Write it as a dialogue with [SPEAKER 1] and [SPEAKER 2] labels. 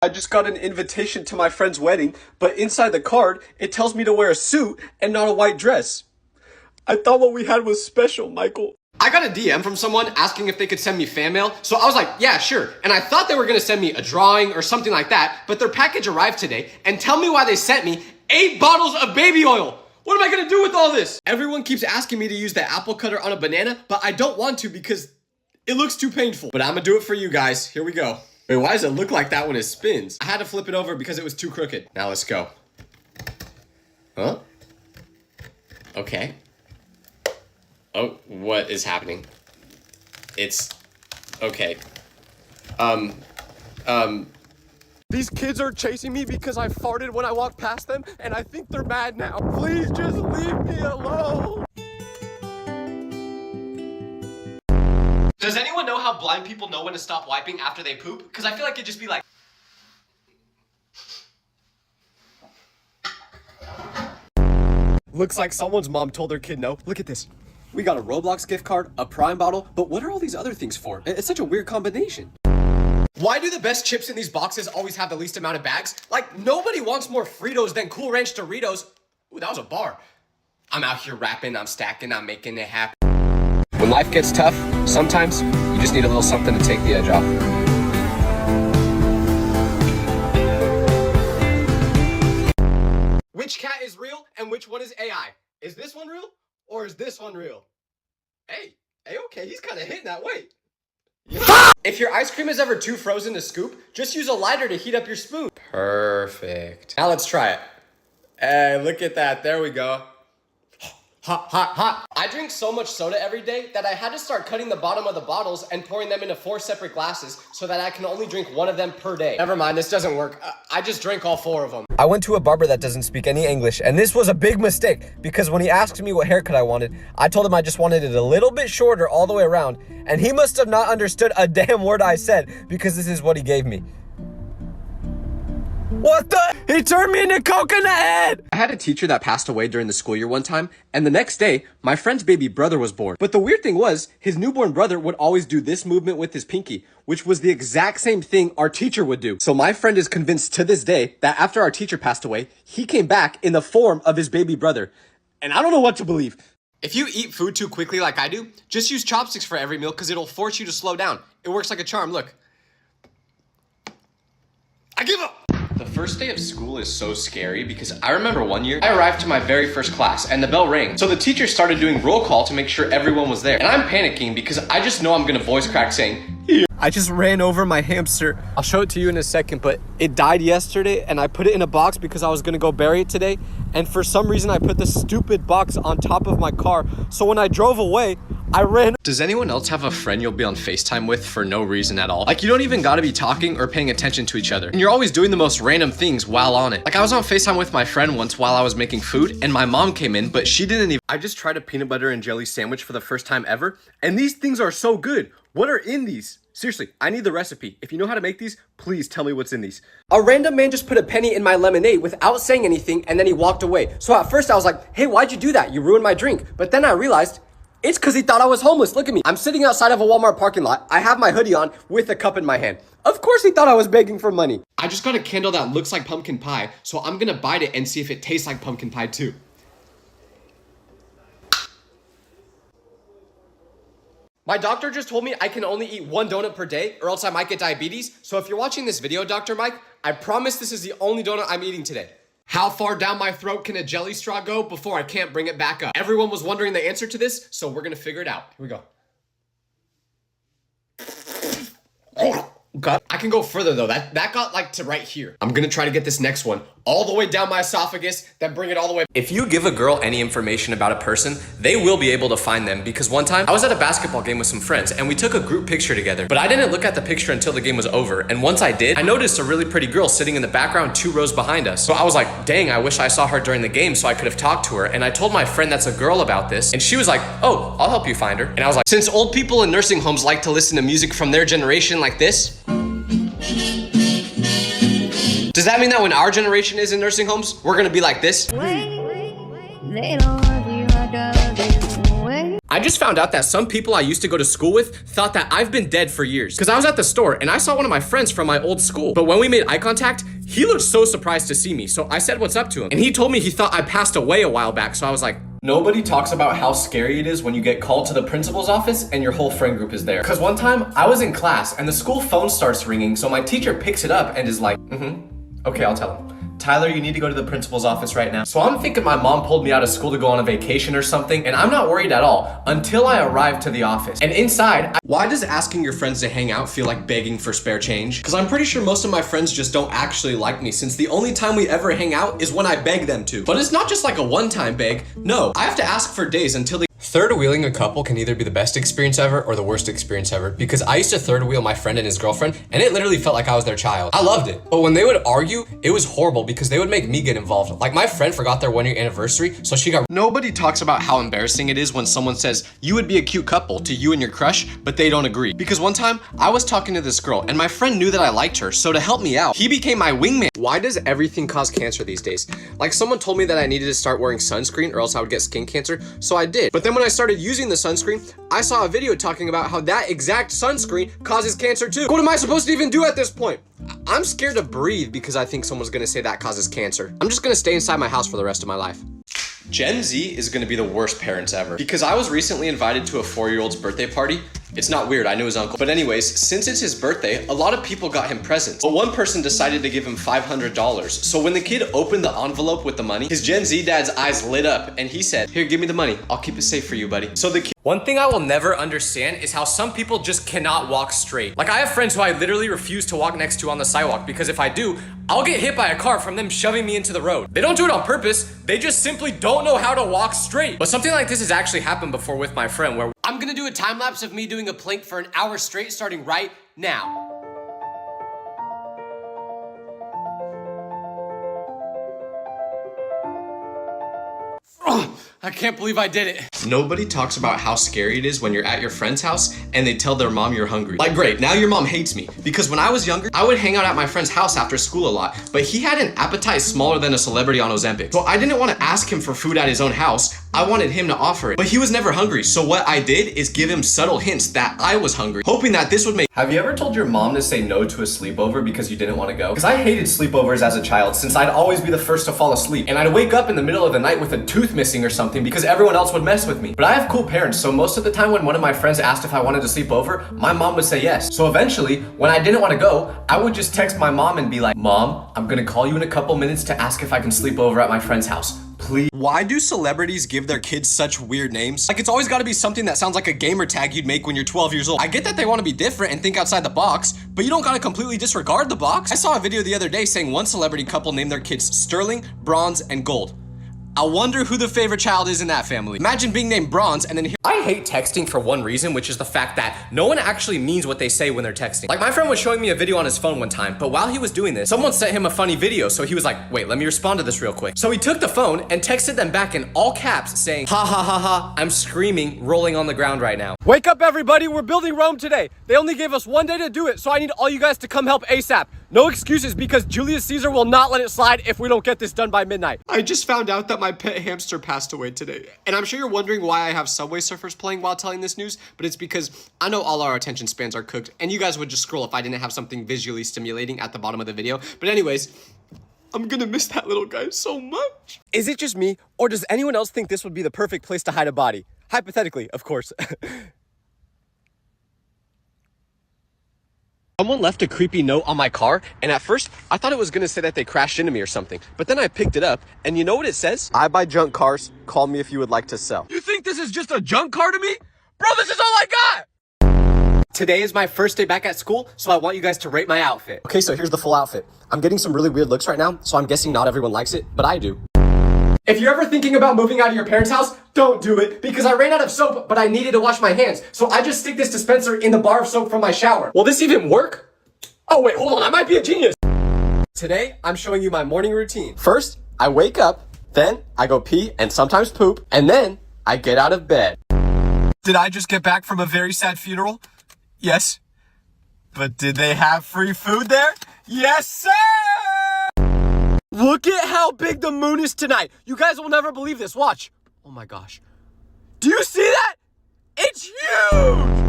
[SPEAKER 1] I just got an invitation to my friend's wedding, but inside the card, it tells me to wear a suit and not a white dress. I thought what we had was special, Michael.
[SPEAKER 2] I got a DM from someone asking if they could send me fan mail, so I was like, yeah, sure. And I thought they were gonna send me a drawing or something like that, but their package arrived today, and tell me why they sent me 8 bottles of baby oil. What am I gonna do with all this? Everyone keeps asking me to use the apple cutter on a banana, but I don't want to because it looks too painful. But I'm gonna do it for you guys. Here we go. Wait, why does it look like that when it spins? I had to flip it over because it was too crooked. Now let's go. Huh? Okay. Oh, what is happening? It's... okay. These kids are chasing me because I farted when I walked past them, and I think they're mad now. Please just leave me alone. Does anyone know how blind people know when to stop wiping after they poop? Because I feel like it'd just be like... Looks like someone's mom told their kid no. Look at this. We got a Roblox gift card, a Prime bottle, but what are all these other things for? It's such a weird combination. Why do the best chips in these boxes always have the least amount of bags? Like, nobody wants more Fritos than Cool Ranch Doritos. Ooh, that was a bar. I'm out here rapping, I'm stacking, I'm making it happen. When life gets tough, sometimes you just need a little something to take the edge off. Which cat is real and which one is AI? Is this one real or is this one real? Hey, okay, he's kind of hitting that weight. Yeah. If your ice cream is ever too frozen to scoop, just use a lighter to heat up your spoon. Perfect. Now let's try it. Hey, look at that. There we go. Hot, hot, hot. I drink so much soda every day that I had to start cutting the bottom of the bottles and pouring them into 4 separate glasses so that I can only drink 1 of them per day. Never mind, this doesn't work. I just drank all 4 of them. I went to a barber that doesn't speak any English, and this was a big mistake because when he asked me what haircut I wanted, I told him I just wanted it a little bit shorter all the way around, and he must have not understood a damn word I said because this is what he gave me. What the? He turned me into Coconut Head! I had a teacher that passed away during the school year one time, and the next day, my friend's baby brother was born. But the weird thing was, his newborn brother would always do this movement with his pinky, which was the exact same thing our teacher would do. So my friend is convinced to this day that after our teacher passed away, he came back in the form of his baby brother. And I don't know what to believe. If you eat food too quickly like I do, just use chopsticks for every meal because it'll force you to slow down. It works like a charm, look. I give up! The first day of school is so scary because I remember one year, I arrived to my very first class and the bell rang. So the teacher started doing roll call to make sure everyone was there. And I'm panicking because I just know I'm gonna voice crack saying, here. I just ran over my hamster. I'll show it to you in a second, but it died yesterday and I put it in a box because I was gonna go bury it today. And for some reason I put this stupid box on top of my car. So when I drove away, I ran. Does anyone else have a friend you'll be on FaceTime with for no reason at all? Like, you don't even gotta be talking or paying attention to each other. And you're always doing the most random things while on it. Like, I was on FaceTime with my friend once while I was making food, and my mom came in, but she didn't even. I just tried a peanut butter and jelly sandwich for the first time ever, and these things are so good. What are in these? Seriously, I need the recipe. If you know how to make these, please tell me what's in these. A random man just put a penny in my lemonade without saying anything, and then he walked away. So at first I was like, hey, why'd you do that? You ruined my drink. But then I realized, it's because he thought I was homeless. Look at me. I'm sitting outside of a Walmart parking lot. I have my hoodie on with a cup in my hand. Of course he thought I was begging for money. I just got a candle that looks like pumpkin pie, so I'm gonna bite it and see if it tastes like pumpkin pie too. My doctor just told me I can only eat 1 donut per day or else I might get diabetes. So if you're watching this video, Dr. Mike, I promise this is the only donut I'm eating today. How far down my throat can a jelly straw go before I can't bring it back up? Everyone was wondering the answer to this, so we're gonna figure it out. Here we go. God. I can go further though. That got like to right here. I'm gonna try to get this next one all the way down my esophagus, then bring it all the way. If you give a girl any information about a person, they will be able to find them, because one time I was at a basketball game with some friends and we took a group picture together, but I didn't look at the picture until the game was over. And once I did, I noticed a really pretty girl sitting in the background 2 rows behind us. So I was like, dang, I wish I saw her during the game so I could have talked to her. And I told my friend that's a girl about this, and she was like, oh, I'll help you find her. And I was like, since old people in nursing homes like to listen to music from their generation like this, does that mean that when our generation is in nursing homes, we're gonna be like this? I just found out that some people I used to go to school with thought that I've been dead for years. Because I was at the store and I saw one of my friends from my old school. But when we made eye contact, he looked so surprised to see me. So I said what's up to him. And he told me he thought I passed away a while back. So I was like, nobody talks about how scary it is when you get called to the principal's office and your whole friend group is there. Because one time I was in class and the school phone starts ringing. So my teacher picks it up and is like, okay, I'll tell him. Tyler, you need to go to the principal's office right now. So I'm thinking my mom pulled me out of school to go on a vacation or something, and I'm not worried at all until I arrive to the office. And inside, why does asking your friends to hang out feel like begging for spare change? Because I'm pretty sure most of my friends just don't actually like me, since the only time we ever hang out is when I beg them to. But it's not just like a one-time beg. No, I have to ask for days until they... Third wheeling a couple can either be the best experience ever or the worst experience ever, because I used to third wheel my friend and his girlfriend, and it literally felt like I was their child. I loved it. But when they would argue, it was horrible because they would make me get involved. Like my friend forgot their 1-year anniversary, so she got... Nobody talks about how embarrassing it is when someone says, you would be a cute couple to you and your crush, but they don't agree. Because one time, I was talking to this girl, and my friend knew that I liked her, so to help me out, he became my wingman. Why does everything cause cancer these days? Like someone told me that I needed to start wearing sunscreen or else I would get skin cancer, so I did. But then when I started using the sunscreen, I saw a video talking about how that exact sunscreen causes cancer too. What am I supposed to even do at this point? I'm scared to breathe because I think someone's gonna say that causes cancer. I'm just gonna stay inside my house for the rest of my life. Gen Z is gonna be the worst parents ever. Because I was recently invited to a 4-year-old's birthday party. It's not weird, I knew his uncle. But anyways, since it's his birthday, a lot of people got him presents. But one person decided to give him $500. So when the kid opened the envelope with the money, his Gen Z dad's eyes lit up and he said, here, give me the money. I'll keep it safe for you, buddy. So the kid... One thing I will never understand is how some people just cannot walk straight. Like I have friends who I literally refuse to walk next to on the sidewalk because if I do, I'll get hit by a car from them shoving me into the road. They don't do it on purpose, they just simply don't know how to walk straight. But something like this has actually happened before with my friend where I'm gonna do a time lapse of me doing a plank for an hour straight starting right now. I can't believe I did it. Nobody talks about how scary it is when you're at your friend's house and they tell their mom you're hungry. Like, great, now your mom hates me. Because when I was younger, I would hang out at my friend's house after school a lot, but he had an appetite smaller than a celebrity on Ozempic. So I didn't want to ask him for food at his own house. I wanted him to offer it, but he was never hungry. So what I did is give him subtle hints that I was hungry, hoping that this would make... Have you ever told your mom to say no to a sleepover because you didn't want to go? Because I hated sleepovers as a child since I'd always be the first to fall asleep. And I'd wake up in the middle of the night with a tooth missing or something because everyone else would mess with me. But I have cool parents, so most of the time when one of my friends asked if I wanted to sleep over, my mom would say yes. So eventually, when I didn't want to go, I would just text my mom and be like, Mom, I'm gonna call you in a couple minutes to ask if I can sleep over at my friend's house. Please. Why do celebrities give their kids such weird names? Like, it's always gotta be something that sounds like a gamer tag you'd make when you're 12 years old. I get that they wanna be different and think outside the box, but you don't gotta completely disregard the box. I saw a video the other day saying one celebrity couple named their kids Sterling, Bronze, and Gold. I wonder who the favorite child is in that family. Imagine being named Bronze and then I hate texting for one reason, which is the fact that no one actually means what they say when they're texting. Like my friend was showing me a video on his phone one time, but while he was doing this, someone sent him a funny video, so he was like, wait, let me respond to this real quick. So he took the phone and texted them back in all caps saying, ha ha ha ha, I'm screaming, rolling on the ground right now.
[SPEAKER 1] Wake up everybody, we're building Rome today. They only gave us 1 day to do it, so I need all you guys to come help ASAP. No excuses because Julius Caesar will not let it slide if we don't get this done by midnight.
[SPEAKER 2] I just found out that my pet hamster passed away today. And I'm sure you're wondering why I have Subway Surfers playing while telling this news, but it's because I know all our attention spans are cooked and you guys would just scroll if I didn't have something visually stimulating at the bottom of the video. But anyways, I'm gonna miss that little guy so much.
[SPEAKER 1] Is it just me, or does anyone else think this would be the perfect place to hide a body? Hypothetically, of course. Someone left a creepy note on my car, and at first, I thought it was gonna say that they crashed into me or something. But then I picked it up, and you know what it says? I buy junk cars, call me if you would like to sell. You think this is just a junk car to me? Bro, this is all I got! Today is my first day back at school, so I want you guys to rate my outfit. Okay, so here's the full outfit. I'm getting some really weird looks right now, so I'm guessing not everyone likes it, but I do. If you're ever thinking about moving out of your parents' house, don't do it, because I ran out of soap, but I needed to wash my hands, so I just stick this dispenser in the bar of soap from my shower. Will this even work? Oh wait, hold on, I might be a genius. Today, I'm showing you my morning routine. First, I wake up, then I go pee and sometimes poop, and then I get out of bed. Did I just get back from a very sad funeral? Yes. But did they have free food there? Yes, sir! Look at how big the moon is tonight. You guys will never believe this. Watch. Oh my gosh. Do you see that? It's huge!